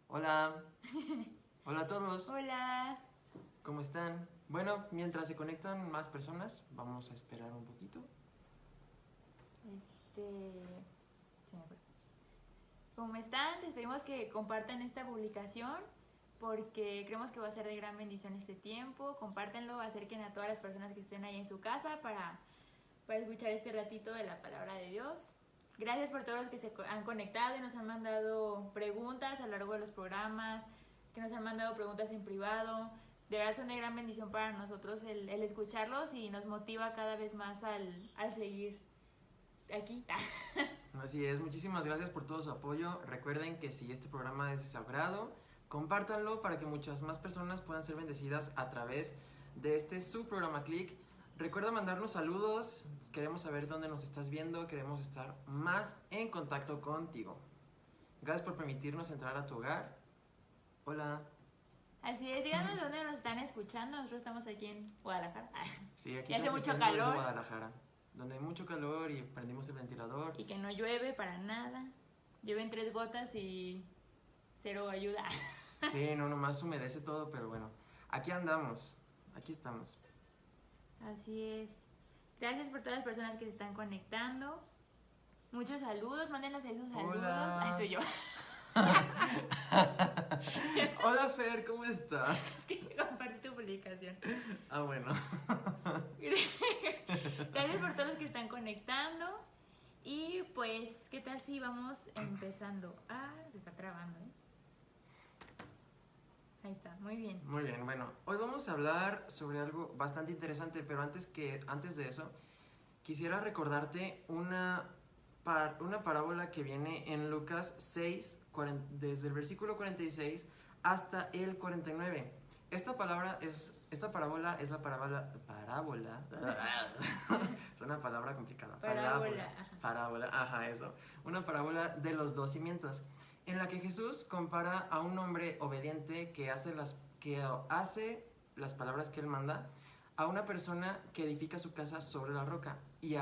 Hola, hola a todos, Hola. ¿cómo están? Bueno, mientras se conectan más personas, vamos a esperar un poquito. Se me fue. ¿Cómo están? Les pedimos que compartan esta publicación porque creemos que va a ser de gran bendición este tiempo. Compártanlo, acerquen a todas las personas que estén ahí en su casa para escuchar este ratito de la palabra de Dios. Gracias por todos los que se han conectado y nos han mandado preguntas a lo largo de los programas, que nos han mandado preguntas en privado. De verdad son de gran bendición para nosotros el escucharlos y nos motiva cada vez más al seguir aquí. Así es, muchísimas gracias por todo su apoyo. Recuerden que si este programa es de su agrado, compártanlo para que muchas más personas puedan ser bendecidas a través de este su programa Click. Recuerda mandarnos saludos, queremos saber dónde nos estás viendo, queremos estar más en contacto contigo. Gracias por permitirnos entrar a tu hogar. Hola. Así es, díganos de dónde nos están escuchando. Nosotros estamos aquí en Guadalajara. Sí, aquí Y hace mucho transmitiendo desde calor. Guadalajara, donde hay mucho calor y prendimos el ventilador. Y que no llueve para nada. Llueven 3 gotas y cero ayuda. Sí, no, nomás humedece todo, pero bueno, aquí andamos, aquí estamos. Así es. Gracias por todas las personas que se están conectando. Muchos saludos, mándenos ahí sus saludos. Hola. Ay, soy yo. Hola Fer, ¿cómo estás? Comparte tu publicación. Ah, bueno. Gracias por todos los que están conectando. Y pues, ¿qué tal si vamos empezando? Ah, se está trabando, ¿eh? Ahí está, muy bien. Muy bien, bueno, hoy vamos a hablar sobre algo bastante interesante, pero antes de eso, quisiera recordarte una parábola que viene en Lucas 6, desde el versículo 46 hasta el 49. Esta parábola es la parábola. Es una palabra complicada. Parábola, ajá, eso. Una parábola de los dos cimientos, en la que Jesús compara a un hombre obediente que hace las palabras que él manda, a una persona que edifica su casa sobre la roca, y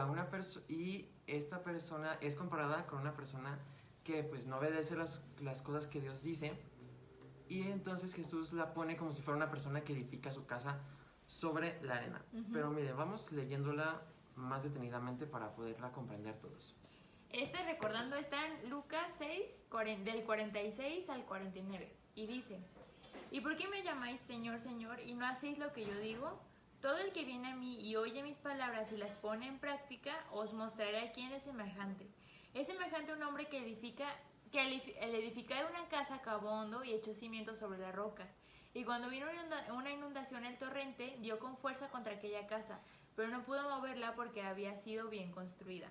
esta persona es comparada con una persona que pues no obedece las cosas que Dios dice, y entonces Jesús la pone como si fuera una persona que edifica su casa sobre la arena. Pero mire, vamos leyéndola más detenidamente para poderla comprender todos. Recordando, está en Lucas 6, del 46 al 49. Y dice: ¿Y por qué me llamáis Señor, Señor, y no hacéis lo que yo digo? Todo el que viene a mí y oye mis palabras y las pone en práctica, os mostraré a quién es semejante. Es semejante a un hombre que al edificar una casa cavó hondo y echó cimientos sobre la roca. Y cuando vino una inundación, el torrente dio con fuerza contra aquella casa, pero no pudo moverla porque había sido bien construida.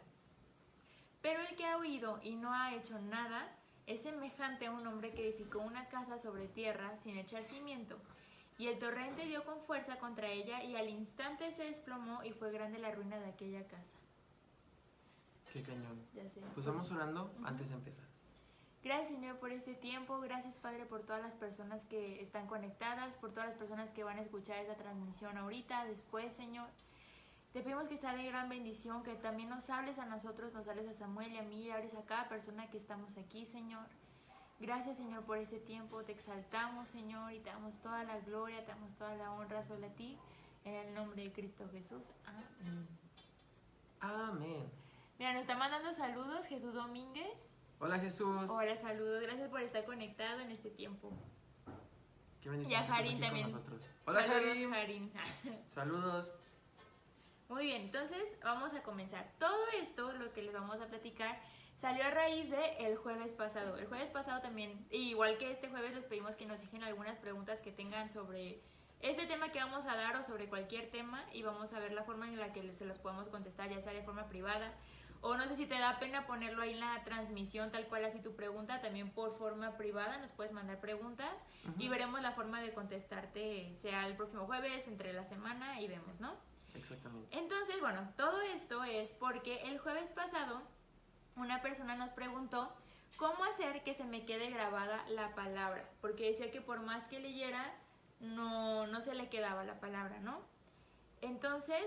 Pero el que ha oído y no ha hecho nada es semejante a un hombre que edificó una casa sobre tierra sin echar cimiento. Y el torrente dio con fuerza contra ella y al instante se desplomó y fue grande la ruina de aquella casa. Qué cañón. Ya sé. Pues vamos orando antes de empezar. Gracias, Señor, por este tiempo. Gracias, Padre, por todas las personas que están conectadas, por todas las personas que van a escuchar esta transmisión ahorita, después, Señor. Te pedimos que sea de gran bendición, que también nos hables a nosotros, nos hables a Samuel y a mí, y hables a cada persona que estamos aquí, Señor. Gracias, Señor, por este tiempo. Te exaltamos, Señor, y te damos toda la gloria, te damos toda la honra solo a ti. En el nombre de Cristo Jesús. Amén. Amén. Mira, nos está mandando saludos Jesús Domínguez. Hola Jesús. Hola, saludos. Gracias por estar conectado en este tiempo. Qué bendición Y a que estés Jarín aquí también. con nosotros. Hola Saludos, Jarín. Jarín. Saludos. Muy bien, entonces vamos a comenzar. Todo esto, lo que les vamos a platicar, salió a raíz de el jueves pasado. El jueves pasado también, igual que este jueves, les pedimos que nos dejen algunas preguntas que tengan sobre este tema que vamos a dar o sobre cualquier tema, y vamos a ver la forma en la que se las podemos contestar, ya sea de forma privada o no sé si te da pena ponerlo ahí en la transmisión tal cual así tu pregunta, también por forma privada nos puedes mandar preguntas y veremos la forma de contestarte, sea el próximo jueves, entre la semana, y vemos, ¿no? Exactamente. Entonces, bueno, todo esto es porque el jueves pasado una persona nos preguntó cómo hacer que se me quede grabada la palabra, porque decía que por más que leyera no se le quedaba la palabra, ¿no? Entonces,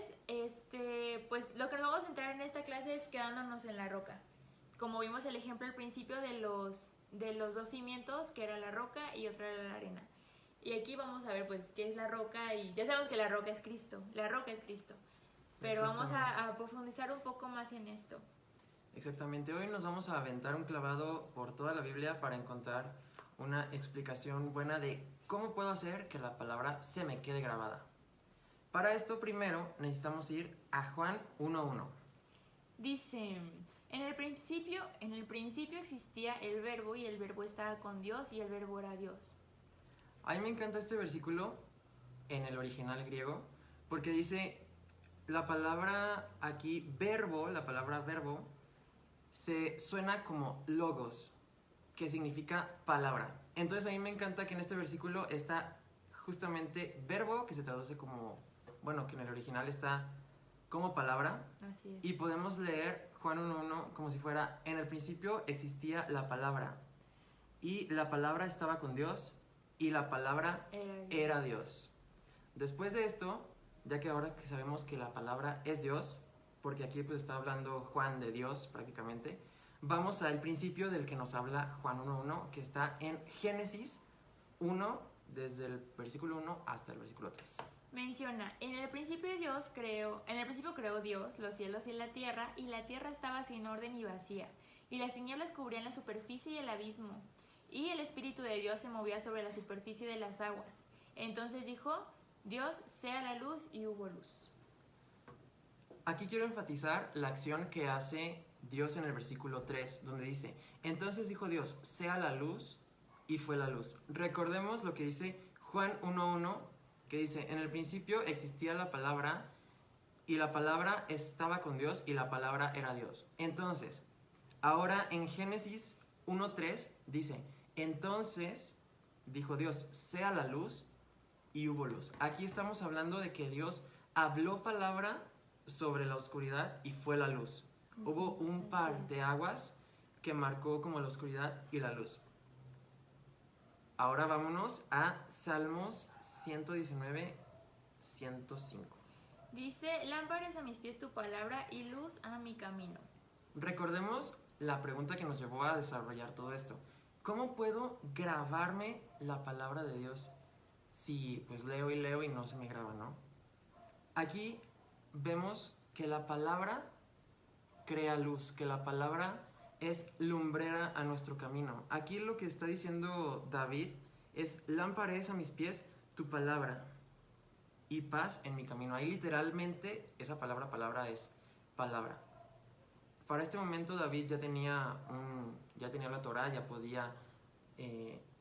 pues lo que nos vamos a entrar en esta clase es quedándonos en la roca. Como vimos el ejemplo al principio de de los dos cimientos, que era la roca y otra era la arena. Y aquí vamos a ver pues qué es la roca, y ya sabemos que la roca es Cristo, pero vamos a profundizar un poco más en esto. Exactamente, hoy nos vamos a aventar un clavado por toda la Biblia para encontrar una explicación buena de cómo puedo hacer que la palabra se me quede grabada. Para esto primero necesitamos ir a Juan 1:1. Dice, en el principio existía el verbo, y el verbo estaba con Dios, y el verbo era Dios. A mí me encanta este versículo en el original griego porque dice, la palabra aquí verbo, la palabra verbo, se suena como logos, que significa palabra. Entonces a mí me encanta que en este versículo está justamente verbo, que se traduce como, bueno, que en el original está como palabra. Así es. Y podemos leer Juan 1:1 como si fuera, en el principio existía la palabra, y la palabra estaba con Dios, y la palabra era Dios. Después de esto, ya que ahora que sabemos que la palabra es Dios, porque aquí pues está hablando Juan de Dios prácticamente, vamos al principio del que nos habla Juan 1:1, que está en Génesis 1, desde el versículo 1 hasta el versículo 3. Menciona, en el principio creó Dios los cielos y la tierra estaba sin orden y vacía, y las tinieblas cubrían la superficie y el abismo, y el Espíritu de Dios se movía sobre la superficie de las aguas. Entonces dijo, Dios, sea la luz, y hubo luz. Aquí quiero enfatizar la acción que hace Dios en el versículo 3, donde dice, entonces dijo Dios, sea la luz, y fue la luz. Recordemos lo que dice Juan 1:1, que dice, en el principio existía la palabra, y la palabra estaba con Dios, y la palabra era Dios. Entonces, ahora en Génesis 1:3 dice, entonces dijo Dios, sea la luz, y hubo luz. Aquí estamos hablando de que Dios habló palabra sobre la oscuridad y fue la luz. Hubo un par de aguas que marcó como la oscuridad y la luz. Ahora vámonos a Salmos 119, 105. Dice, lámpara es a mis pies tu palabra y luz a mi camino. Recordemos la pregunta que nos llevó a desarrollar todo esto. ¿Cómo puedo grabarme la palabra de Dios si pues leo y no se me graba, ¿no? Aquí vemos que la palabra crea luz, que la palabra es lumbrera a nuestro camino. Aquí lo que está diciendo David es, lámpara es a mis pies tu palabra y paz en mi camino. Ahí literalmente esa palabra es palabra. Para este momento David ya tenía la Torá, ya podía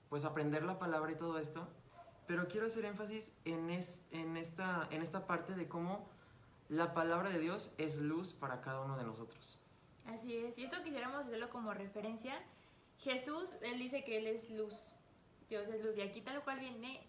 pues aprender la palabra y todo esto, pero quiero hacer énfasis en esta parte de cómo la palabra de Dios es luz para cada uno de nosotros. Así es, y esto quisiéramos hacerlo como referencia. Jesús, él dice que él es luz, Dios es luz, y aquí tal cual viene,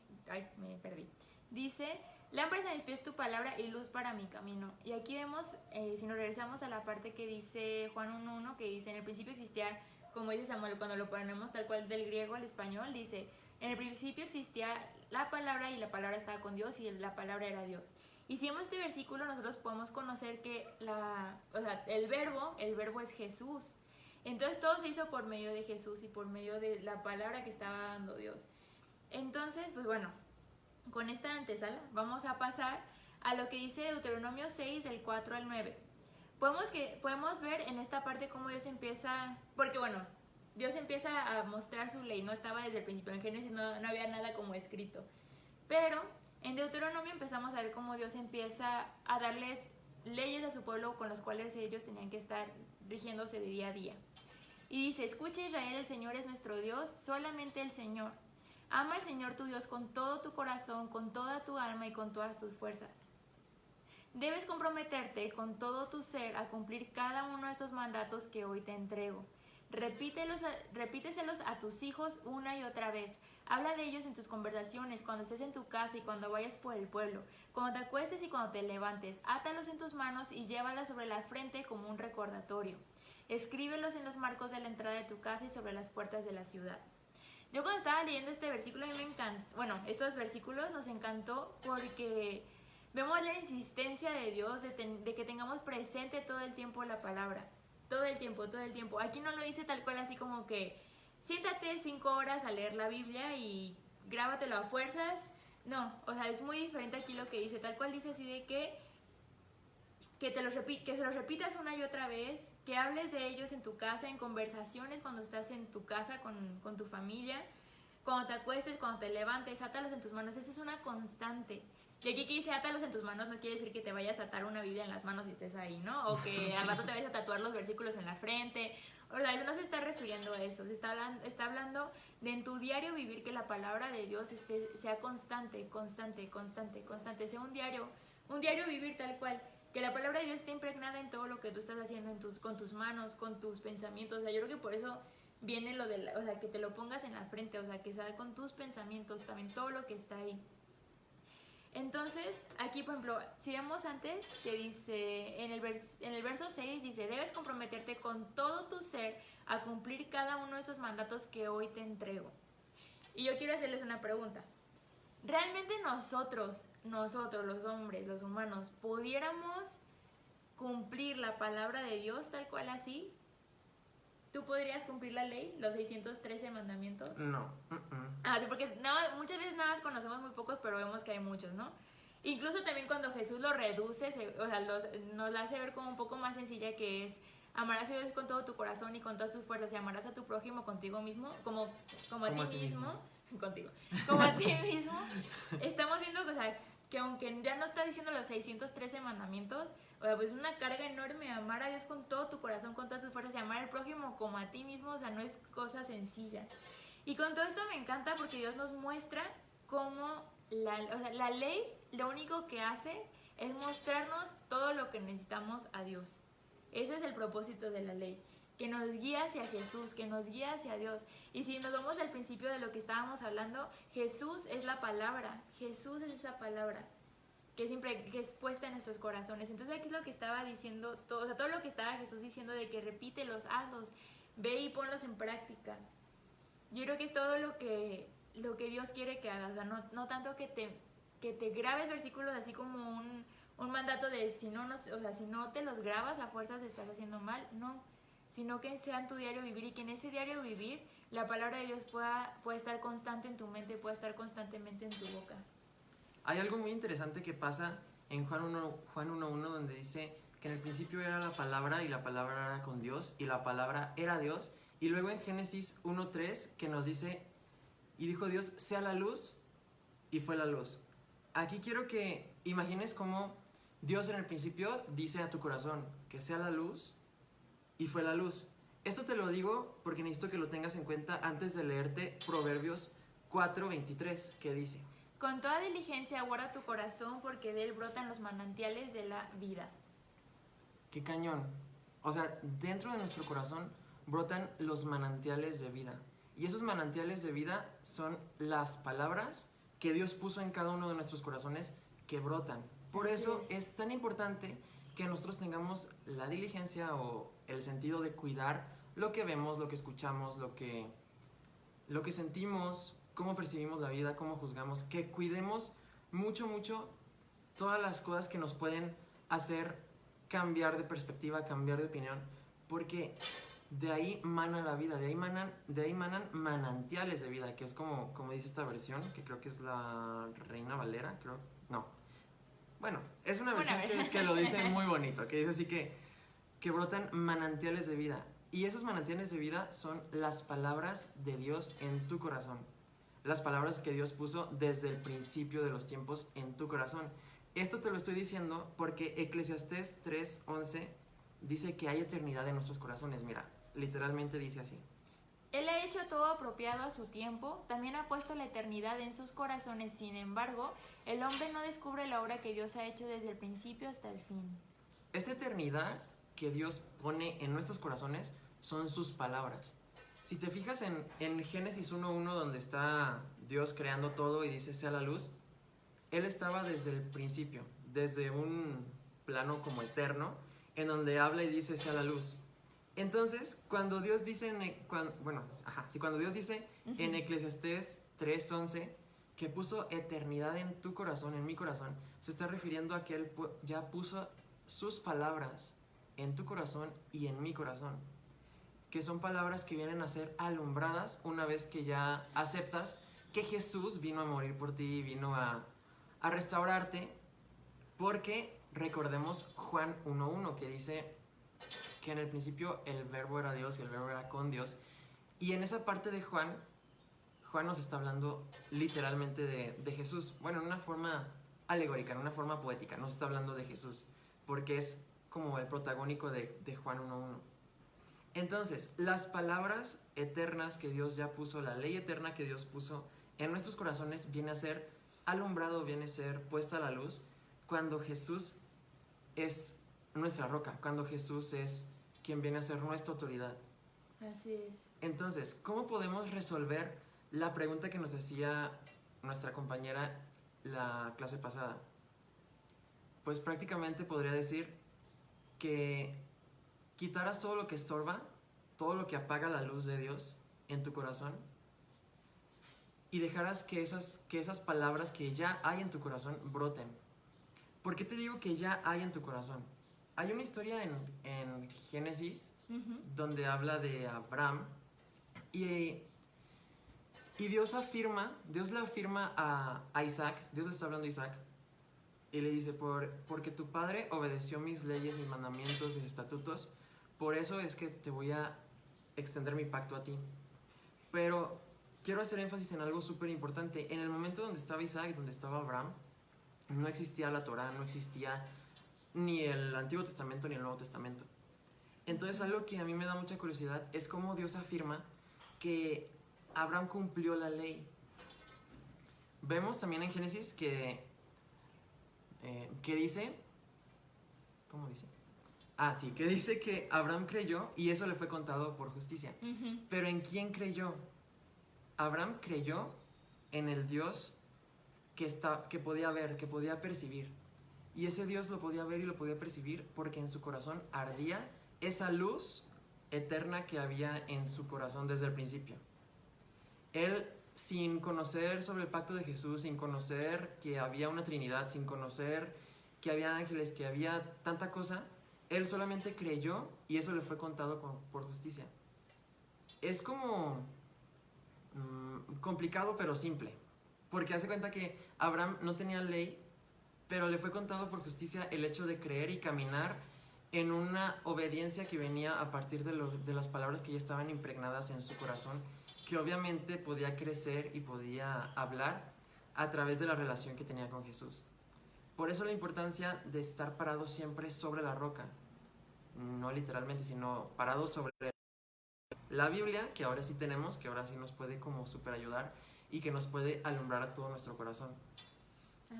me perdí, dice, lámpara es a mis pies tu palabra y luz para mi camino. Y aquí vemos, si nos regresamos a la parte que dice Juan 1:1, que dice, en el principio existía, como dice Samuel, cuando lo ponemos tal cual del griego al español, dice, en el principio existía la palabra y la palabra estaba con Dios y la palabra era Dios. Y si vemos este versículo, nosotros podemos conocer que el verbo es Jesús. Entonces todo se hizo por medio de Jesús y por medio de la palabra que estaba dando Dios. Entonces, pues bueno, con esta antesala vamos a pasar a lo que dice Deuteronomio 6, del 4 al 9. Podemos ver en esta parte cómo Dios empieza, porque bueno, Dios empieza a mostrar su ley, no estaba desde el principio, en Génesis no había nada como escrito, pero en Deuteronomio empezamos a ver cómo Dios empieza a darles leyes a su pueblo con los cuales ellos tenían que estar rigiéndose de día a día. Y dice, escucha Israel, el Señor es nuestro Dios, solamente el Señor. Ama al Señor tu Dios con todo tu corazón, con toda tu alma y con todas tus fuerzas. Debes comprometerte con todo tu ser a cumplir cada uno de estos mandatos que hoy te entrego. Repíteselos a tus hijos una y otra vez. Habla de ellos en tus conversaciones, cuando estés en tu casa y cuando vayas por el pueblo, cuando te acuestes y cuando te levantes. Átalos en tus manos y llévalas sobre la frente como un recordatorio. Escríbelos en los marcos de la entrada de tu casa y sobre las puertas de la ciudad. Yo cuando estaba leyendo este versículo, a mí me encantó. Bueno, estos versículos nos encantó porque vemos la insistencia de Dios de que tengamos presente todo el tiempo la palabra. Todo el tiempo. Aquí no lo dice tal cual así como que siéntate 5 horas a leer la Biblia y grábatelo a fuerzas. No, o sea, es muy diferente aquí lo que dice, tal cual dice así de que se los repitas una y otra vez, que hables de ellos en tu casa, en conversaciones cuando estás en tu casa con tu familia, cuando te acuestes, cuando te levantes, átalos en tus manos, eso es una constante. Y aquí que dice átalos en tus manos no quiere decir que te vayas a atar una Biblia en las manos y estés ahí, ¿no? O que al rato te vayas a tatuar los versículos en la frente. O sea, no se está refiriendo a eso, está hablando de en tu diario vivir que la palabra de Dios sea constante, sea un diario vivir tal cual, que la palabra de Dios esté impregnada en todo lo que tú estás haciendo con tus manos, con tus pensamientos. O sea, yo creo que por eso viene lo de, o sea, que te lo pongas en la frente, o sea, que sea con tus pensamientos también todo lo que está ahí. Entonces, aquí, por ejemplo, si vemos antes, que dice, en el verso 6, dice, debes comprometerte con todo tu ser a cumplir cada uno de estos mandatos que hoy te entrego. Y yo quiero hacerles una pregunta. ¿Realmente nosotros, los hombres, los humanos, pudiéramos cumplir la palabra de Dios tal cual así? ¿Tú podrías cumplir la ley, los 613 mandamientos? No. Sí, porque muchas veces nada más conocemos muy pocos, pero vemos que hay muchos, ¿no? Incluso también cuando Jesús lo reduce, o sea, nos la hace ver como un poco más sencilla, que es amarás a Dios con todo tu corazón y con todas tus fuerzas, y amarás a tu prójimo contigo mismo, como a ti mismo. Contigo. Como a ti mismo. Estamos viendo, o sea, que aunque ya no está diciendo los 613 mandamientos, o sea, pues es una carga enorme amar a Dios con todo tu corazón, con todas tus fuerzas, y amar al prójimo como a ti mismo, o sea, no es cosa sencilla. Y con todo esto me encanta porque Dios nos muestra cómo la ley lo único que hace es mostrarnos todo lo que necesitamos a Dios. Ese es el propósito de la ley, que nos guía hacia Jesús, que nos guía hacia Dios. Y si nos vamos al principio de lo que estábamos hablando, Jesús es la palabra, Jesús es esa palabra que es puesta en nuestros corazones. Entonces aquí es lo que estaba diciendo, todo lo que estaba Jesús diciendo de que repítelos, hazlos, ve y ponlos en práctica. Yo creo que es todo lo que Dios quiere que hagas, o sea, no tanto que te grabes versículos así como un mandato de si no te los grabas a fuerzas estás haciendo mal, no, sino que sea en tu diario vivir y que en ese diario vivir la palabra de Dios pueda estar constante en tu mente, pueda estar constantemente en tu boca. Hay algo muy interesante que pasa en Juan 1.1 donde dice que en el principio era la palabra y la palabra era con Dios y la palabra era Dios. Y luego en Génesis 1.3 que nos dice, y dijo Dios, sea la luz, y fue la luz. Aquí quiero que imagines cómo Dios en el principio dice a tu corazón que sea la luz, y fue la luz. Esto te lo digo porque necesito que lo tengas en cuenta antes de leerte Proverbios 4.23, que dice, con toda diligencia guarda tu corazón porque de él brotan los manantiales de la vida. ¡Qué cañón! O sea, dentro de nuestro corazón brotan los manantiales de vida. Y esos manantiales de vida son las palabras que Dios puso en cada uno de nuestros corazones que brotan. Por eso es tan importante que nosotros tengamos la diligencia o el sentido de cuidar lo que vemos, lo que escuchamos, lo que sentimos, cómo percibimos la vida, cómo juzgamos, que cuidemos mucho todas las cosas que nos pueden hacer cambiar de perspectiva, cambiar de opinión, porque de ahí mana la vida, de ahí manan manantiales de vida, que es como dice esta versión, que creo que es la Reina Valera, bueno, es una versión que lo dice muy bonito, que dice así que brotan manantiales de vida, y esos manantiales de vida son las palabras de Dios en tu corazón, las palabras que Dios puso desde el principio de los tiempos en tu corazón. Esto te lo estoy diciendo porque Eclesiastés 3:11 dice que hay eternidad en nuestros corazones. Mira, literalmente dice así. Él ha hecho todo apropiado a su tiempo, también ha puesto la eternidad en sus corazones. Sin embargo, el hombre no descubre la obra que Dios ha hecho desde el principio hasta el fin. Esta eternidad que Dios pone en nuestros corazones son sus palabras. Si te fijas en Génesis 1.1, donde está Dios creando todo y dice sea la luz, Él estaba desde el principio, desde un plano como eterno, en donde habla y dice sea la luz. Entonces, cuando Dios dice cuando Dios dice en Eclesiastés 3:11 que puso eternidad en tu corazón, en mi corazón, se está refiriendo a que Él ya puso sus palabras en tu corazón y en mi corazón. que son palabras que vienen a ser alumbradas una vez que ya aceptas que Jesús vino a morir por ti, vino a restaurarte, porque recordemos Juan 1:1, que dice que en el principio el verbo era Dios y el verbo era con Dios, y en esa parte de Juan nos está hablando literalmente de Jesús, bueno, en una forma alegórica, en una forma poética, nos está hablando de Jesús, porque es como el protagónico de Juan 1:1. Entonces, las palabras eternas que Dios ya puso, la ley eterna que Dios puso en nuestros corazones viene a ser alumbrado, viene a ser puesta a la luz cuando Jesús es nuestra roca, cuando Jesús es quien viene a ser nuestra autoridad. Así es. Entonces, ¿cómo podemos resolver la pregunta que nos hacía nuestra compañera la clase pasada? Pues prácticamente podría decir que quitaras todo lo que estorba, todo lo que apaga la luz de Dios en tu corazón y dejaras que esas palabras que ya hay en tu corazón broten. ¿Por qué te digo que ya hay en tu corazón? Hay una historia en Génesis donde habla de Abraham y Dios le afirma a Isaac, Dios le está hablando a Isaac y le dice, porque tu padre obedeció mis leyes, mis mandamientos, mis estatutos, por eso es que te voy a extender mi pacto a ti. Pero quiero hacer énfasis en algo súper importante. En el momento donde estaba Isaac, donde estaba Abraham, no existía la Torá, no existía ni el Antiguo Testamento ni el Nuevo Testamento. Entonces algo que a mí me da mucha curiosidad es cómo Dios afirma que Abraham cumplió la ley. Vemos también en Génesis que dice, ¿cómo dice? Sí, que dice que Abraham creyó y eso le fue contado por justicia. Pero ¿en quién creyó? Abraham creyó en el Dios que podía ver, que podía percibir. Y ese Dios lo podía ver y lo podía percibir porque en su corazón ardía esa luz eterna que había en su corazón desde el principio. Él, sin conocer sobre el pacto de Jesús, sin conocer que había una Trinidad, sin conocer que había ángeles, que había tanta cosa, él solamente creyó y eso le fue contado por justicia. Es como complicado pero simple, porque hace cuenta que Abraham no tenía ley, pero le fue contado por justicia el hecho de creer y caminar en una obediencia que venía a partir de las palabras que ya estaban impregnadas en su corazón, que obviamente podía crecer y podía hablar a través de la relación que tenía con Jesús. Por eso la importancia de estar parado siempre sobre la roca, no literalmente, sino parado sobre la Biblia, que ahora sí tenemos, que ahora sí nos puede como súper ayudar y que nos puede alumbrar a todo nuestro corazón.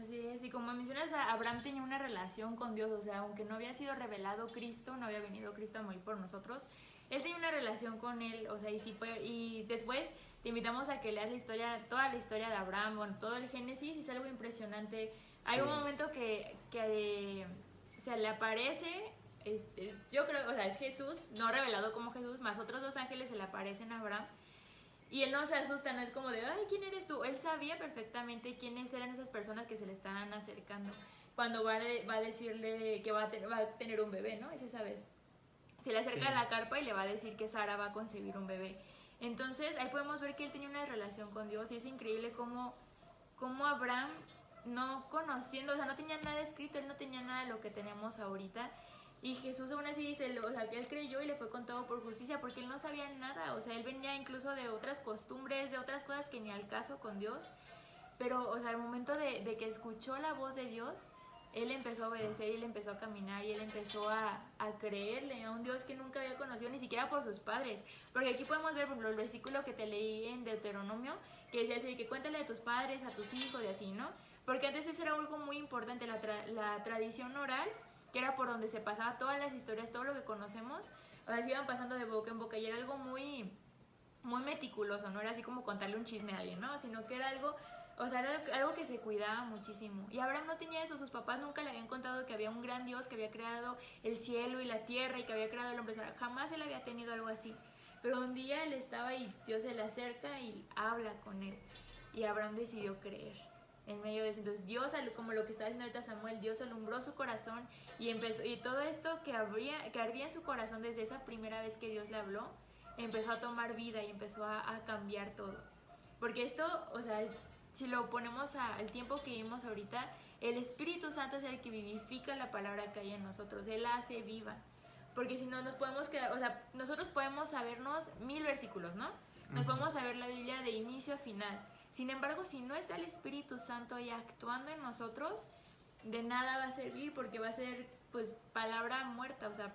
Así es, y como mencionas, Abraham tenía una relación con Dios, o sea, aunque no había sido revelado Cristo, no había venido Cristo a morir por nosotros, él tenía una relación con él, o sea, y después te invitamos a que leas la historia, toda la historia de Abraham, bueno, todo el Génesis, es algo impresionante. Hay un momento que se le aparece, yo creo, o sea, es Jesús, no revelado como Jesús, más otros dos ángeles se le aparecen a Abraham. Y él no se asusta, no es como de, ay, ¿quién eres tú? Él sabía perfectamente quiénes eran esas personas que se le estaban acercando. Cuando va a decirle que va a tener un bebé, ¿no? Es esa vez. Se le acerca a la carpa y le va a decir que Sara va a concebir un bebé. Entonces, ahí podemos ver que él tenía una relación con Dios y es increíble cómo Abraham, no conociendo, o sea, no tenía nada escrito, él no tenía nada de lo que tenemos ahorita. Y Jesús aún así dice, o sea, que él creyó y le fue contado por justicia porque él no sabía nada, o sea, él venía incluso de otras costumbres, de otras cosas que ni al caso con Dios, pero, o sea, al momento de que escuchó la voz de Dios, él empezó a obedecer y él empezó a caminar y él empezó a creerle a un Dios que nunca había conocido, ni siquiera por sus padres, porque aquí podemos ver, por ejemplo, el versículo que te leí en Deuteronomio, que decía así, que cuéntale de tus padres, a tus hijos y así, ¿no? Porque antes eso era algo muy importante, la tradición oral, que era por donde se pasaba todas las historias, todo lo que conocemos, o sea, se iban pasando de boca en boca y era algo muy, muy meticuloso, no era así como contarle un chisme a alguien, ¿no? Sino que era algo, o sea, era algo que se cuidaba muchísimo. Y Abraham no tenía eso, sus papás nunca le habían contado que había un gran Dios que había creado el cielo y la tierra y que había creado el hombre, o sea, jamás él había tenido algo así. Pero un día él estaba y Dios se le acerca y habla con él. Y Abraham decidió creer en medio de eso. Entonces Dios, como lo que estaba diciendo ahorita Samuel, Dios alumbró su corazón y empezó, y todo esto que ardía en su corazón desde esa primera vez que Dios le habló, empezó a tomar vida y empezó a cambiar todo. Porque esto, o sea, si lo ponemos al tiempo que vivimos ahorita, el Espíritu Santo es el que vivifica la palabra que hay en nosotros, Él la hace viva. Porque si no nos podemos quedar, o sea, nosotros podemos sabernos 1000 versículos, ¿no? Nos podemos saber la Biblia de inicio a final. Sin embargo, si no está el Espíritu Santo ahí actuando en nosotros, de nada va a servir porque va a ser pues palabra muerta, o sea,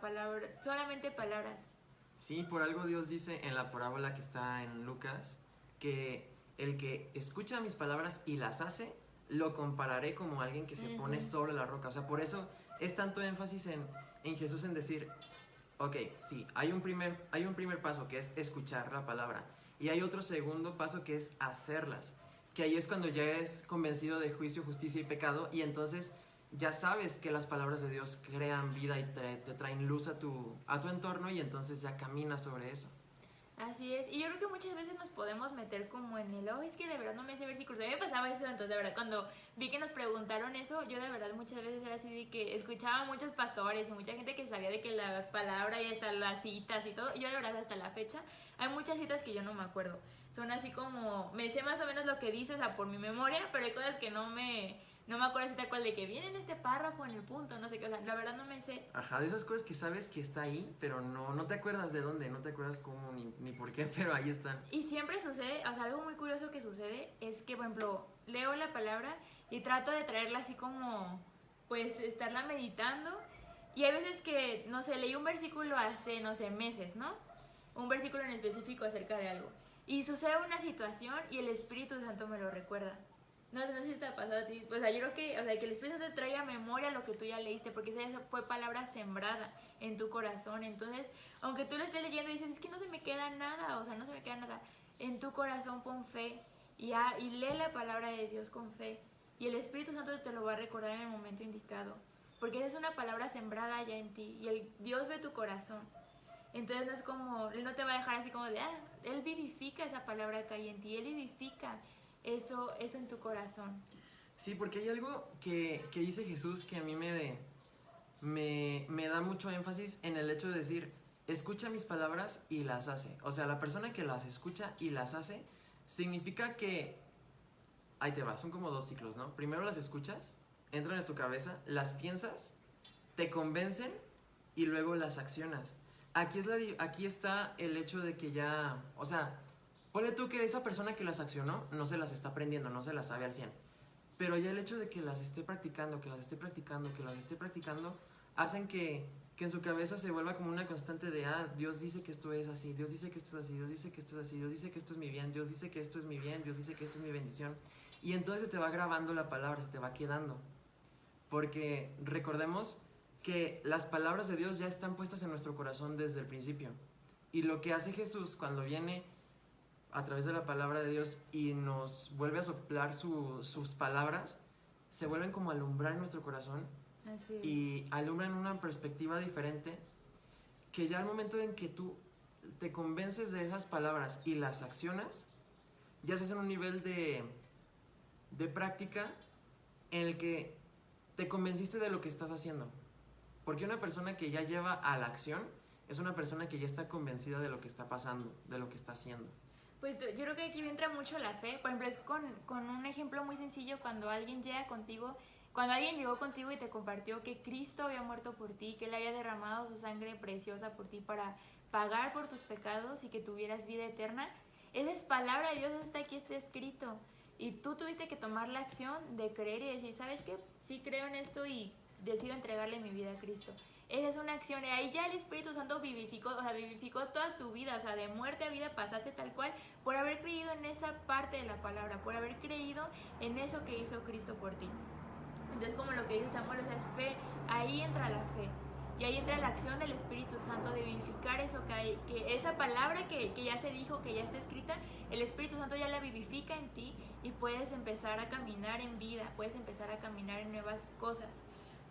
solamente palabras. Sí, por algo Dios dice en la parábola que está en Lucas que el que escucha mis palabras y las hace, lo compararé como alguien que se pone sobre la roca. O sea, por eso es tanto énfasis en Jesús en decir, ok, sí, hay un primer paso que es escuchar la palabra. Y hay otro segundo paso que es hacerlas. Que ahí es cuando ya es convencido de juicio, justicia y pecado. Y entonces ya sabes que las palabras de Dios crean vida y te traen luz a tu entorno. Y entonces ya caminas sobre eso. Así es, y yo creo que muchas veces nos podemos meter como en el, oh, es que de verdad no me sé versículos. A mí me pasaba eso, entonces de verdad cuando vi que nos preguntaron eso, yo de verdad muchas veces era así de que escuchaba a muchos pastores y mucha gente que sabía de que la palabra y hasta las citas y todo, yo de verdad hasta la fecha, hay muchas citas que yo no me acuerdo. Son así como, me sé más o menos lo que dice, o sea, por mi memoria, pero hay cosas que no me acuerdo así tal cual de que viene en este párrafo, en el punto, no sé qué, o sea, la verdad no me sé. Ajá, de esas cosas que sabes que está ahí, pero no te acuerdas de dónde, no te acuerdas cómo ni por qué, pero ahí están. Y siempre sucede, o sea, algo muy curioso que sucede es que, por ejemplo, leo la palabra y trato de traerla así como, pues, estarla meditando. Y hay veces que, no sé, leí un versículo hace, no sé, meses, ¿no? Un versículo en específico acerca de algo. Y sucede una situación y el Espíritu Santo me lo recuerda. No sé si te ha pasado a ti. O sea, yo creo que, o sea, que el Espíritu Santo te trae a memoria lo que tú ya leíste, porque esa fue palabra sembrada en tu corazón. Entonces, aunque tú lo estés leyendo y dices, es que no se me queda nada, o sea, no se me queda nada, en tu corazón pon fe y lee la palabra de Dios con fe. Y el Espíritu Santo te lo va a recordar en el momento indicado, porque esa es una palabra sembrada ya en ti y Dios ve tu corazón. Entonces no es como, Él no te va a dejar así como de, Él vivifica esa palabra que hay en ti, Él vivifica eso en tu corazón. Sí, porque hay algo que dice Jesús que a mí me da mucho énfasis en el hecho de decir, escucha mis palabras y las hace. O sea, la persona que las escucha y las hace, significa que, ahí te va, son como 2 ciclos, ¿no? Primero las escuchas, entran en tu cabeza, las piensas, te convencen y luego las accionas. Aquí está el hecho de que ya, o sea, ponle tú que esa persona que las accionó no se las está aprendiendo, no se las sabe al 100. Pero ya el hecho de que las esté practicando, hacen que en su cabeza se vuelva como una constante de, Dios dice que esto es así, Dios dice que esto es así, Dios dice que esto es así, Dios dice que esto es mi bien, Dios dice que esto es mi bien, Dios dice que esto es mi bendición. Y entonces se te va grabando la palabra, se te va quedando. Porque recordemos que las palabras de Dios ya están puestas en nuestro corazón desde el principio. Y lo que hace Jesús cuando viene a través de la palabra de Dios y nos vuelve a soplar sus palabras, se vuelven como a alumbrar en nuestro corazón. Así es. Y alumbran una perspectiva diferente, que ya al momento en que tú te convences de esas palabras y las accionas, ya se hace un nivel de práctica en el que te convenciste de lo que estás haciendo. Porque una persona que ya lleva a la acción es una persona que ya está convencida de lo que está pasando, de lo que está haciendo. Pues yo creo que aquí entra mucho la fe. Por ejemplo, es con un ejemplo muy sencillo cuando alguien llega contigo, cuando alguien llegó contigo y te compartió que Cristo había muerto por ti, que Él había derramado su sangre preciosa por ti para pagar por tus pecados y que tuvieras vida eterna. Esa es palabra de Dios, está aquí, está escrito. Y tú tuviste que tomar la acción de creer y decir, ¿sabes qué? Sí creo en esto y decido entregarle mi vida a Cristo. Esa es una acción y ahí ya el Espíritu Santo vivificó toda tu vida, o sea, de muerte a vida pasaste tal cual por haber creído en esa parte de la palabra, por haber creído en eso que hizo Cristo por ti. Entonces, como lo que dice Samuel, o sea, es fe, ahí entra la fe y ahí entra la acción del Espíritu Santo de vivificar eso que esa palabra que ya se dijo, que ya está escrita, el Espíritu Santo ya la vivifica en ti y puedes empezar a caminar en vida, puedes empezar a caminar en nuevas cosas.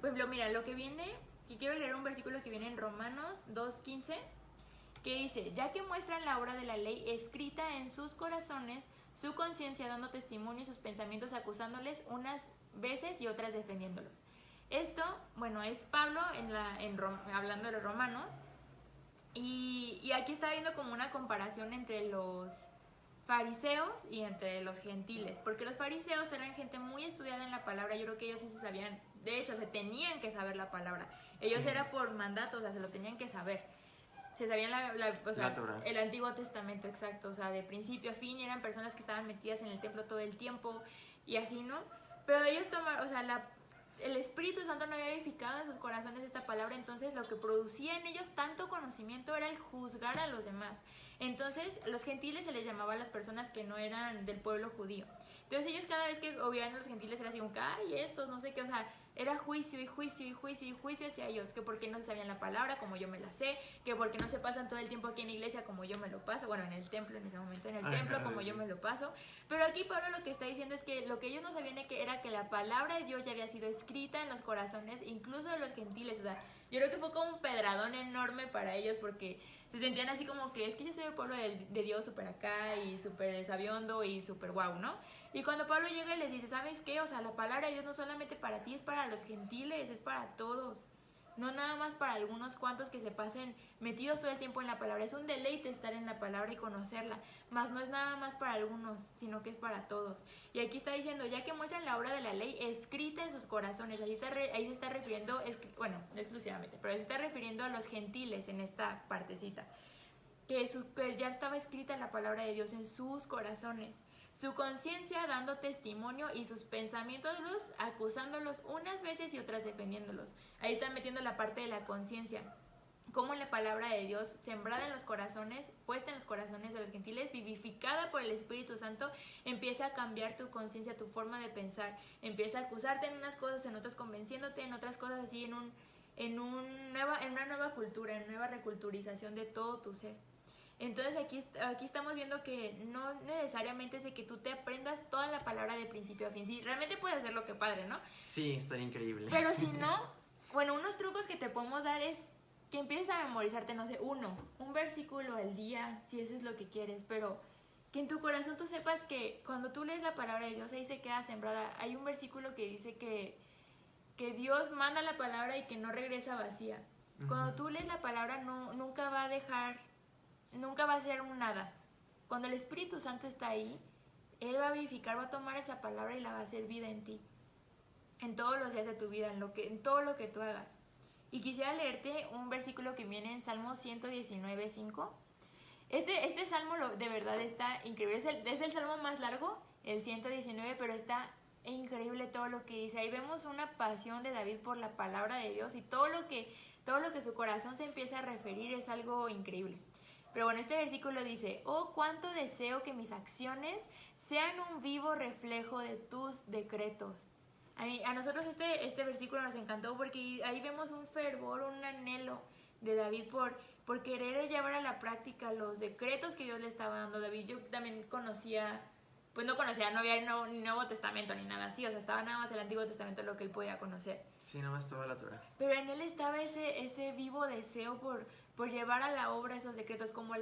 Por ejemplo, mira, lo que viene, que quiero leer un versículo que viene en Romanos 2:15, que dice, ya que muestran la obra de la ley escrita en sus corazones, su conciencia dando testimonio y sus pensamientos acusándoles unas veces y otras defendiéndolos. Esto, bueno, es Pablo hablando de los romanos, Y aquí está viendo como una comparación entre los fariseos y entre los gentiles, porque los fariseos eran gente muy estudiada en la palabra. Yo creo que ellos sí se sabían, de hecho se tenían que saber la palabra, ellos Sí. era por mandato, o sea, se lo tenían que saber, se sabían o sea, La Torá. el Antiguo Testamento, exacto, o sea, de principio a fin, y eran personas que estaban metidas en el templo todo el tiempo y así, ¿no? Pero ellos tomaron, o sea, el Espíritu Santo no había vivificado en sus corazones esta palabra, entonces lo que producía en ellos tanto conocimiento era el juzgar a los demás. Entonces, los gentiles se les llamaba a las personas que no eran del pueblo judío. Entonces, ellos cada vez que oían a los gentiles era así un, ay, estos, no sé qué, o sea, era juicio y juicio y juicio y juicio hacia ellos, que porque no se sabían la palabra como yo me la sé, que porque no se pasan todo el tiempo aquí en la iglesia como yo me lo paso, bueno, en el templo en ese momento, en el templo como yo me lo paso. Pero aquí Pablo lo que está diciendo es que lo que ellos no sabían era que la palabra de Dios ya había sido escrita en los corazones, incluso de los gentiles. O sea, yo creo que fue como un pedradón enorme para ellos porque se sentían así como que es que yo soy el pueblo de Dios súper acá y súper sabiondo y súper guau, ¿no? Y cuando Pablo llega y les dice, ¿sabes qué? O sea, la palabra de Dios no solamente para ti, es para los gentiles, es para todos. No nada más para algunos cuantos que se pasen metidos todo el tiempo en la palabra. Es un deleite estar en la palabra y conocerla. Mas no es nada más para algunos, sino que es para todos. Y aquí está diciendo, ya que muestran la obra de la ley escrita en sus corazones. Ahí se está refiriendo, bueno, no exclusivamente, pero se está refiriendo a los gentiles en esta partecita. Que ya estaba escrita la palabra de Dios en sus corazones. Su conciencia dando testimonio y sus pensamientos acusándolos unas veces y otras defendiéndolos. Ahí están metiendo la parte de la conciencia. Cómo la palabra de Dios, sembrada en los corazones, puesta en los corazones de los gentiles, vivificada por el Espíritu Santo, empieza a cambiar tu conciencia, tu forma de pensar. Empieza a acusarte en unas cosas, en otras convenciéndote, en otras cosas así, en una nueva cultura, en una nueva reculturización de todo tu ser. Entonces aquí estamos viendo que no necesariamente es de que tú te aprendas toda la palabra de principio a fin. Sí, realmente puedes hacer lo que padre, ¿no? Sí, estaría increíble. Pero si no, bueno, unos trucos que te podemos dar es que empieces a memorizarte, no sé, un versículo al día, si eso es lo que quieres, pero que en tu corazón tú sepas que cuando tú lees la palabra de Dios, ahí se queda sembrada. Hay un versículo que dice que Dios manda la palabra y que no regresa vacía. Cuando tú lees la palabra nunca va a ser un nada. Cuando el Espíritu Santo está ahí, Él va a vivificar, va a tomar esa palabra y la va a hacer vida en ti. En todos los días de tu vida, en todo lo que tú hagas. Y quisiera leerte un versículo que viene en Salmo 119:5. Este salmo de verdad está increíble. Es el salmo más largo, el 119, pero está increíble todo lo que dice. Ahí vemos una pasión de David por la palabra de Dios y todo lo que su corazón se empieza a referir es algo increíble. Pero bueno, este versículo dice, oh, cuánto deseo que mis acciones sean un vivo reflejo de tus decretos. A nosotros este versículo nos encantó porque ahí vemos un fervor, un anhelo de David por querer llevar a la práctica los decretos que Dios le estaba dando. David, yo también no había ni Nuevo Testamento ni nada así, o sea, estaba nada más el Antiguo Testamento lo que él podía conocer. Sí, nada más estaba la Torá. Pero en él estaba ese vivo deseo por llevar a la obra esos decretos, o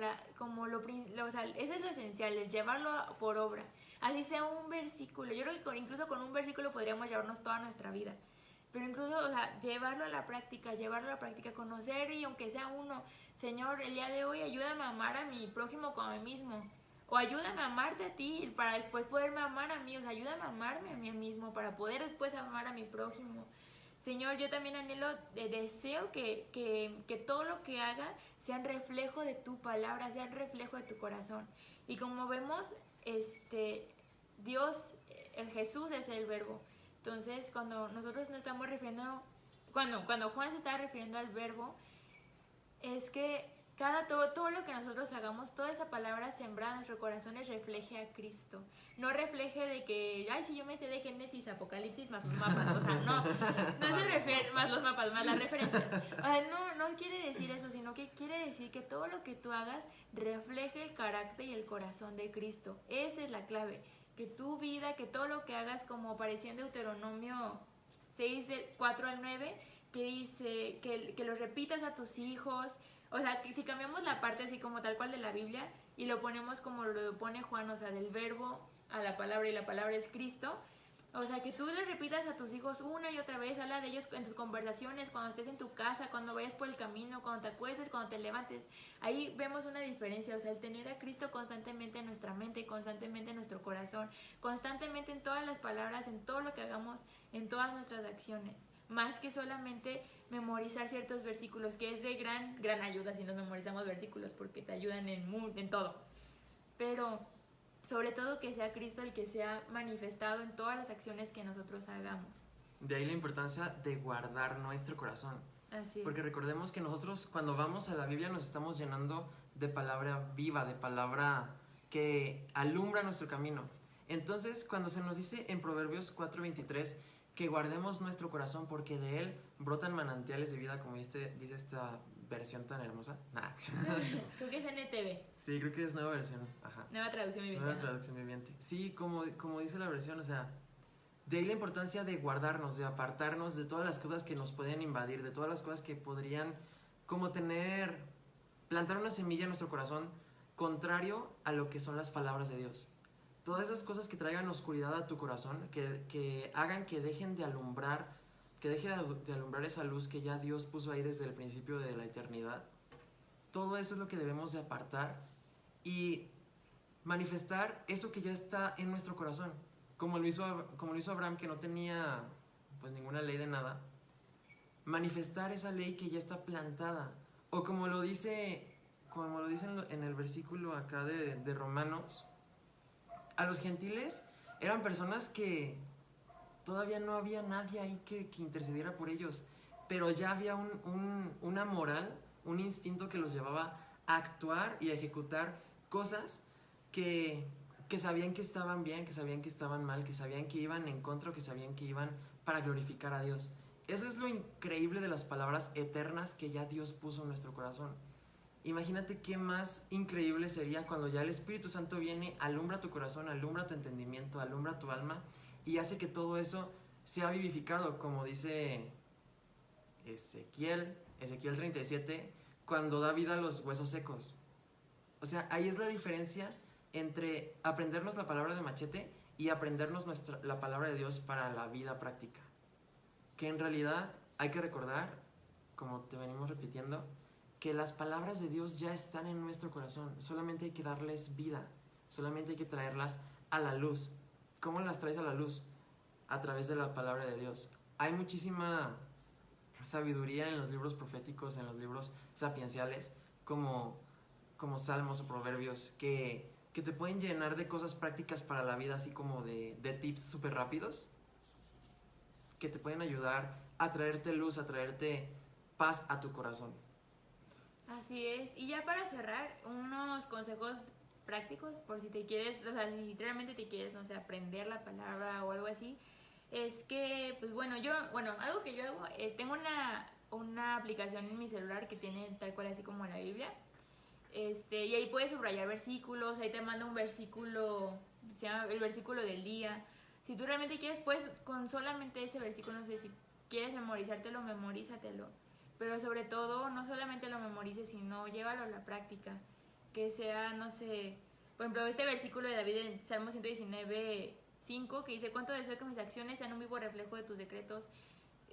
sea, ese es lo esencial, el llevarlo por obra. Así sea un versículo. Yo creo que incluso con un versículo podríamos llevarnos toda nuestra vida. Pero incluso, o sea, llevarlo a la práctica, conocer y aunque sea uno, Señor, el día de hoy ayúdame a amar a mi prójimo como a mí mismo. O ayúdame a amarte a ti para después poderme amar a mí. O sea, ayúdame a amarme a mí mismo para poder después amar a mi prójimo. Señor, yo también anhelo, deseo que todo lo que haga sea un reflejo de tu palabra, sea un reflejo de tu corazón. Y como vemos, Dios, Jesús es el verbo. Entonces, cuando nosotros nos estamos refiriendo, cuando Juan se está refiriendo al verbo, es que todo lo que nosotros hagamos, toda esa palabra sembrada en nuestros corazones refleje a Cristo. No refleje de que, ay, si yo me sé de Génesis, Apocalipsis, más los mapas. O sea, no se refiere más los mapas, más las referencias. O sea, no quiere decir eso, sino que quiere decir que todo lo que tú hagas refleje el carácter y el corazón de Cristo. Esa es la clave. Que tu vida, que todo lo que hagas, como aparecía en Deuteronomio 6, del 4 al 9, que dice que lo repitas a tus hijos. O sea, que si cambiamos la parte así como tal cual de la Biblia y lo ponemos como lo pone Juan, o sea, del verbo a la palabra y la palabra es Cristo, O sea, que tú le repitas a tus hijos una y otra vez, habla de ellos en tus conversaciones, cuando estés en tu casa, cuando vayas por el camino, cuando te acuestes, cuando te levantes. Ahí vemos una diferencia, o sea, el tener a Cristo constantemente en nuestra mente, constantemente en nuestro corazón, constantemente en todas las palabras, en todo lo que hagamos, en todas nuestras acciones. Más que solamente memorizar ciertos versículos, que es de gran ayuda si nos memorizamos versículos, porque te ayudan en todo. Pero sobre todo que sea Cristo el que sea manifestado en todas las acciones que nosotros hagamos. De ahí la importancia de guardar nuestro corazón. Así es. Porque recordemos que nosotros cuando vamos a la Biblia nos estamos llenando de palabra viva, de palabra que alumbra nuestro camino. Entonces, cuando se nos dice en Proverbios 4:23 que guardemos nuestro corazón porque de él brotan manantiales de vida, como dice esta versión tan hermosa. Nah. Creo que es NTV. Sí, creo que es nueva versión. Ajá. Nueva traducción viviente. Nueva traducción viviente. Sí, como dice la versión, o sea, de ahí la importancia de guardarnos, de apartarnos de todas las cosas que nos pueden invadir, de todas las cosas que podrían como plantar una semilla en nuestro corazón contrario a lo que son las palabras de Dios. Todas esas cosas que traigan oscuridad a tu corazón, que hagan que dejen de alumbrar, que deje de alumbrar esa luz que ya Dios puso ahí desde el principio de la eternidad. Todo eso es lo que debemos de apartar y manifestar eso que ya está en nuestro corazón. Como lo hizo Abraham, que no tenía pues ninguna ley de nada. Manifestar esa ley que ya está plantada. O como lo dicen en el versículo acá de Romanos, a los gentiles eran personas que todavía no había nadie ahí que intercediera por ellos, pero ya había una moral, un instinto que los llevaba a actuar y a ejecutar cosas que sabían que estaban bien, que sabían que estaban mal, que sabían que iban en contra, que sabían que iban para glorificar a Dios. Eso es lo increíble de las palabras eternas que ya Dios puso en nuestro corazón. Imagínate qué más increíble sería cuando ya el Espíritu Santo viene, alumbra tu corazón, alumbra tu entendimiento, alumbra tu alma y hace que todo eso sea vivificado, como dice Ezequiel 37, cuando da vida a los huesos secos. O sea, ahí es la diferencia entre aprendernos la palabra de Machete y aprendernos la palabra de Dios para la vida práctica. Que en realidad hay que recordar, como te venimos repitiendo, que las palabras de Dios ya están en nuestro corazón. Solamente hay que darles vida. Solamente hay que traerlas a la luz. ¿Cómo las traes a la luz? A través de la palabra de Dios. Hay muchísima sabiduría en los libros proféticos, en los libros sapienciales, como Salmos o Proverbios, que te pueden llenar de cosas prácticas para la vida, así como de tips súper rápidos, que te pueden ayudar a traerte luz, a traerte paz a tu corazón. Así es. Y ya para cerrar, unos consejos prácticos por si te quieres, o sea, si realmente te quieres, no sé, aprender la palabra o algo así, es que, pues algo que yo hago, tengo una aplicación en mi celular que tiene tal cual así como la Biblia, y ahí puedes subrayar versículos, ahí te manda un versículo, se llama el versículo del día. Si tú realmente quieres, pues con solamente ese versículo, no sé, si quieres memorizártelo, memorízatelo. Pero sobre todo, no solamente lo memorices, sino llévalo a la práctica. Que sea, no sé, por ejemplo, este versículo de David en Salmo 119:5, que dice: ¿cuánto deseo que mis acciones sean un vivo reflejo de tus decretos?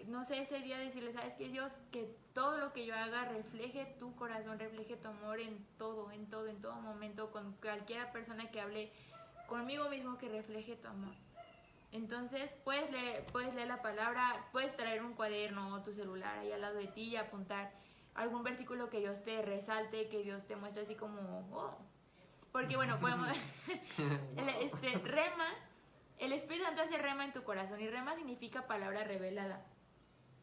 No sé, ese día decirle, ¿sabes qué, Dios? Que todo lo que yo haga refleje tu corazón, refleje tu amor en todo momento, con cualquiera persona que hable conmigo mismo, que refleje tu amor. Entonces puedes leer la palabra, puedes traer un cuaderno o tu celular ahí al lado de ti y apuntar algún versículo que Dios te resalte, que Dios te muestre así como, oh. Porque bueno, podemos rema, el Espíritu Santo hace rema en tu corazón, y rema significa palabra revelada.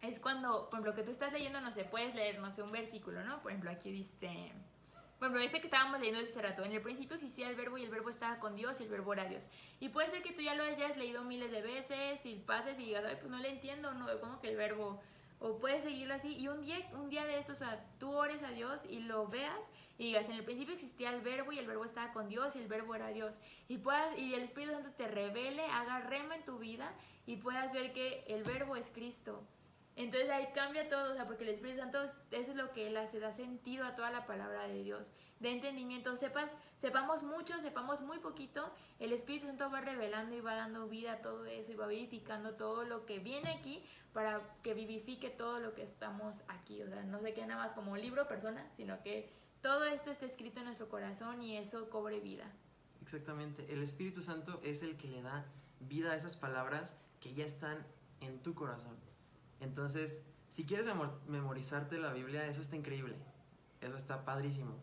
Es cuando, por ejemplo, que tú estás leyendo, no sé, puedes leer, no sé, un versículo, ¿no? Por ejemplo, aquí dice, bueno, que estábamos leyendo desde hace rato: en el principio existía el verbo y el verbo estaba con Dios y el verbo era Dios. Y puede ser que tú ya lo hayas leído miles de veces y pases y digas, ay, pues no le entiendo, no, como que el verbo, o puedes seguirlo así, y un día de estos, o sea, tú ores a Dios y lo veas y digas: en el principio existía el verbo y el verbo estaba con Dios y el verbo era Dios. Y el Espíritu Santo te revele, haga rema en tu vida y puedas ver que el verbo es Cristo. Entonces ahí cambia todo, o sea, porque el Espíritu Santo, eso es lo que Él hace, da sentido a toda la palabra de Dios, de entendimiento, sepamos mucho, sepamos muy poquito, el Espíritu Santo va revelando y va dando vida a todo eso y va vivificando todo lo que viene aquí para que vivifique todo lo que estamos aquí, o sea, no se quede nada más como libro, persona, sino que todo esto está escrito en nuestro corazón y eso cobre vida. Exactamente, el Espíritu Santo es el que le da vida a esas palabras que ya están en tu corazón. Entonces, si quieres memorizarte la Biblia, eso está increíble, eso está padrísimo.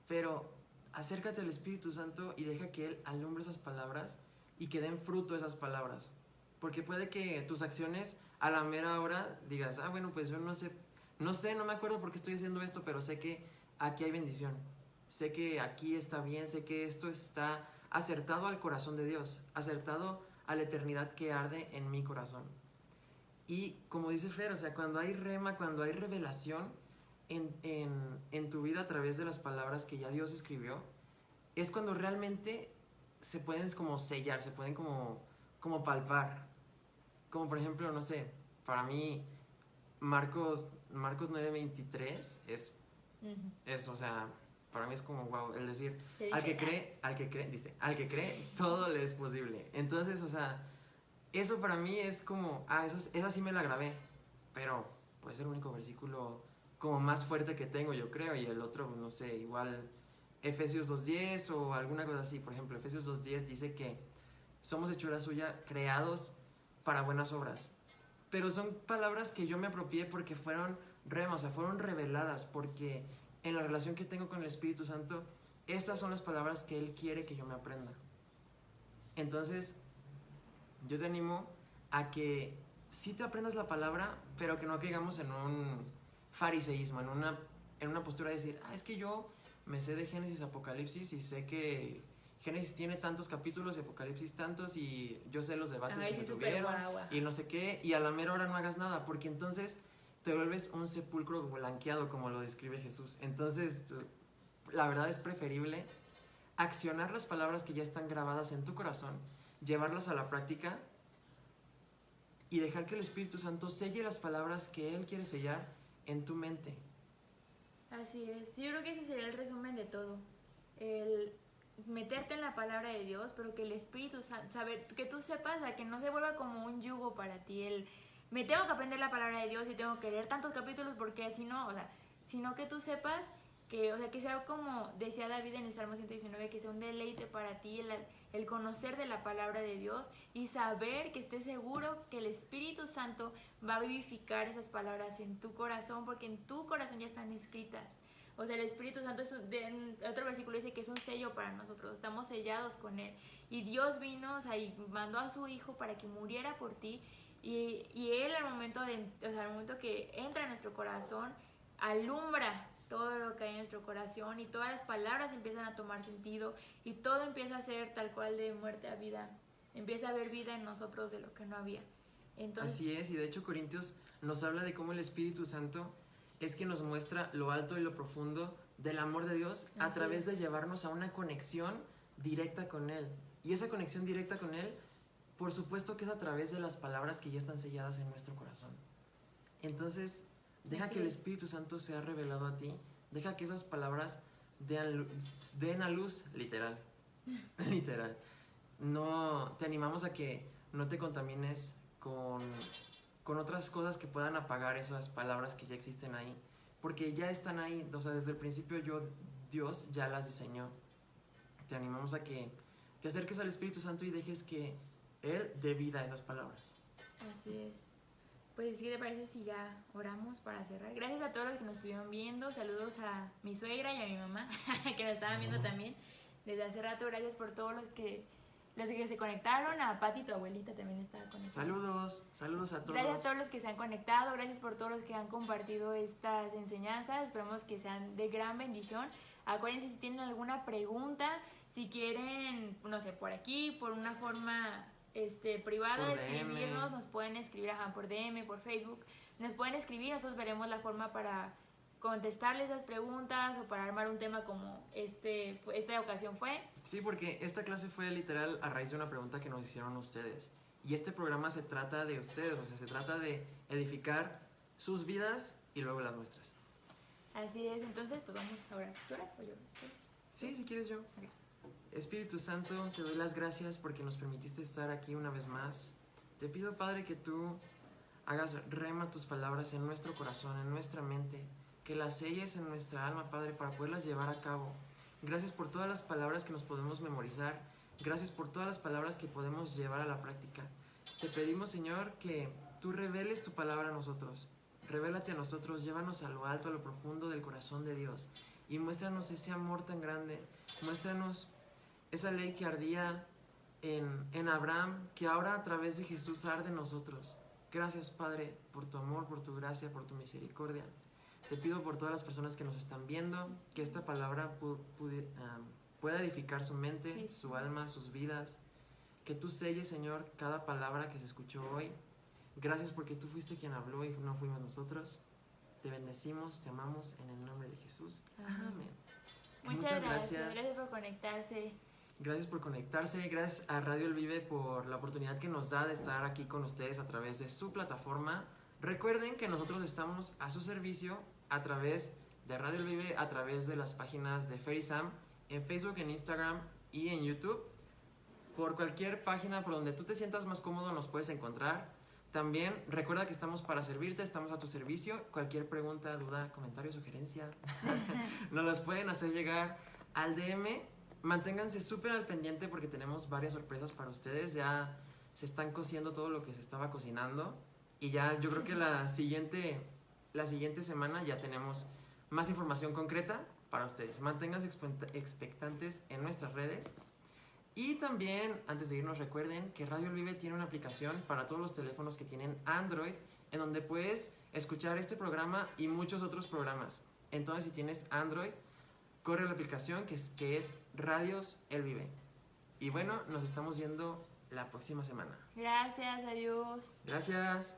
Pero acércate al Espíritu Santo y deja que Él alumbre esas palabras y que den fruto esas palabras. Porque puede que tus acciones a la mera hora digas, bueno, pues yo no me acuerdo por qué estoy haciendo esto, pero sé que aquí hay bendición. Sé que aquí está bien, sé que esto está acertado al corazón de Dios, acertado a la eternidad que arde en mi corazón. Y como dice Fer, o sea, cuando hay rema, cuando hay revelación en tu vida a través de las palabras que ya Dios escribió, es cuando realmente se pueden como sellar, se pueden como palpar. Como por ejemplo, no sé, para mí Marcos 9:23 es, o sea, para mí es como wow, el decir, al que cree, todo le es posible. Entonces, o sea, eso para mí es como, esa sí me la grabé, pero puede ser el único versículo como más fuerte que tengo, yo creo, y el otro, no sé, igual Efesios 2:10 o alguna cosa así. Por ejemplo, Efesios 2:10 dice que somos hechura suya, creados para buenas obras. Pero son palabras que yo me apropié porque fueron rema, o sea, fueron reveladas, porque en la relación que tengo con el Espíritu Santo, estas son las palabras que Él quiere que yo me aprenda. Entonces, yo te animo a que sí te aprendas la palabra, pero que no caigamos en un fariseísmo, en una postura de decir, es que yo me sé de Génesis, Apocalipsis y sé que Génesis tiene tantos capítulos y Apocalipsis tantos y yo sé los debates que se tuvieron y no sé qué, y a la mera hora no hagas nada, porque entonces te vuelves un sepulcro blanqueado, como lo describe Jesús. Entonces, la verdad es preferible accionar las palabras que ya están grabadas en tu corazón, llevarlas a la práctica y dejar que el Espíritu Santo selle las palabras que Él quiere sellar en tu mente. Así es, yo creo que ese sería el resumen de todo, el meterte en la palabra de Dios, pero que el Espíritu Santo, saber, que tú sepas, a que no se vuelva como un yugo para ti, me tengo que aprender la palabra de Dios y tengo que leer tantos capítulos porque si no, o sea, sino que tú sepas que, o sea, que sea como decía David en el Salmo 119, que sea un deleite para ti el conocer de la palabra de Dios y saber que estés seguro que el Espíritu Santo va a vivificar esas palabras en tu corazón, porque en tu corazón ya están escritas. O sea, el Espíritu Santo, otro versículo dice que es un sello para nosotros, estamos sellados con Él. Y Dios vino, o sea, y mandó a su Hijo para que muriera por ti. Y Él al momento que entra en nuestro corazón, alumbra todo lo que hay en nuestro corazón y todas las palabras empiezan a tomar sentido y todo empieza a ser tal cual de muerte a vida. Empieza a haber vida en nosotros de lo que no había. Entonces, así es, y de hecho Corintios nos habla de cómo el Espíritu Santo es que nos muestra lo alto y lo profundo del amor de Dios a través de llevarnos a una conexión directa con Él. Y esa conexión directa con Él, por supuesto que es a través de las palabras que ya están selladas en nuestro corazón. Entonces, deja que el Espíritu Santo sea revelado a ti, deja que esas palabras den a luz, literal. Literal. No, te animamos a que no te contamines con otras cosas que puedan apagar esas palabras que ya existen ahí, porque ya están ahí, o sea, desde el principio Dios ya las diseñó. Te animamos a que te acerques al Espíritu Santo y dejes que Él dé vida a esas palabras. Así es. Pues, ¿qué te parece si ya oramos para cerrar? Gracias a todos los que nos estuvieron viendo. Saludos a mi suegra y a mi mamá, que nos estaban viendo también desde hace rato. Gracias por todos los que se conectaron. A Pati, tu abuelita, también estaba conectada. Saludos a todos. Gracias a todos los que se han conectado. Gracias por todos los que han compartido estas enseñanzas. Esperamos que sean de gran bendición. Acuérdense, si tienen alguna pregunta, si quieren, no sé, por aquí, por una forma privada de escribirnos, nos pueden escribir por DM, por Facebook, nos pueden escribir, nosotros veremos la forma para contestarles esas preguntas o para armar un tema como esta ocasión fue. Sí, porque esta clase fue literal a raíz de una pregunta que nos hicieron ustedes Y este programa se trata de ustedes, o sea, se trata de edificar sus vidas y luego las nuestras. Así es, entonces pues vamos ahora. ¿Tú eras o yo? Sí, si quieres yo. Ok. Espíritu Santo, te doy las gracias porque nos permitiste estar aquí una vez más. Te pido, Padre, que tú hagas rema tus palabras en nuestro corazón, en nuestra mente, que las selles en nuestra alma, Padre, para poderlas llevar a cabo. Gracias por todas las palabras que nos podemos memorizar. Gracias por todas las palabras que podemos llevar a la práctica. Te pedimos, Señor, que tú reveles tu palabra a nosotros. Revélate a nosotros, llévanos a lo alto, a lo profundo del corazón de Dios. Y muéstranos ese amor tan grande. Muéstranos esa ley que ardía en Abraham, que ahora a través de Jesús arde en nosotros. Gracias, Padre, por tu amor, por tu gracia, por tu misericordia. Te pido por todas las personas que nos están viendo, que esta palabra pueda edificar su mente, su alma, sus vidas. Que tú selles, Señor, cada palabra que se escuchó hoy. Gracias porque tú fuiste quien habló y no fuimos nosotros. Te bendecimos, te amamos en el nombre de Jesús. Amén. Muchas gracias. Gracias por conectarse. Gracias por conectarse, gracias a Radio El Vive por la oportunidad que nos da de estar aquí con ustedes a través de su plataforma. Recuerden que nosotros estamos a su servicio a través de Radio El Vive, a través de las páginas de Fer y Sam, en Facebook, en Instagram y en YouTube. Por cualquier página por donde tú te sientas más cómodo nos puedes encontrar. También recuerda que estamos para servirte, estamos a tu servicio. Cualquier pregunta, duda, comentario, sugerencia, nos las pueden hacer llegar al DM. Manténganse súper al pendiente porque tenemos varias sorpresas para ustedes. Ya se están cociendo todo lo que se estaba cocinando. Y ya yo creo que la siguiente semana ya tenemos más información concreta para ustedes. Manténganse expectantes en nuestras redes. Y también, antes de irnos, recuerden que Radio El Vive tiene una aplicación para todos los teléfonos que tienen Android, en donde puedes escuchar este programa y muchos otros programas. Entonces, si tienes Android, corre la aplicación que es Radios El Vive. Y bueno, nos estamos viendo la próxima semana. Gracias, adiós. Gracias.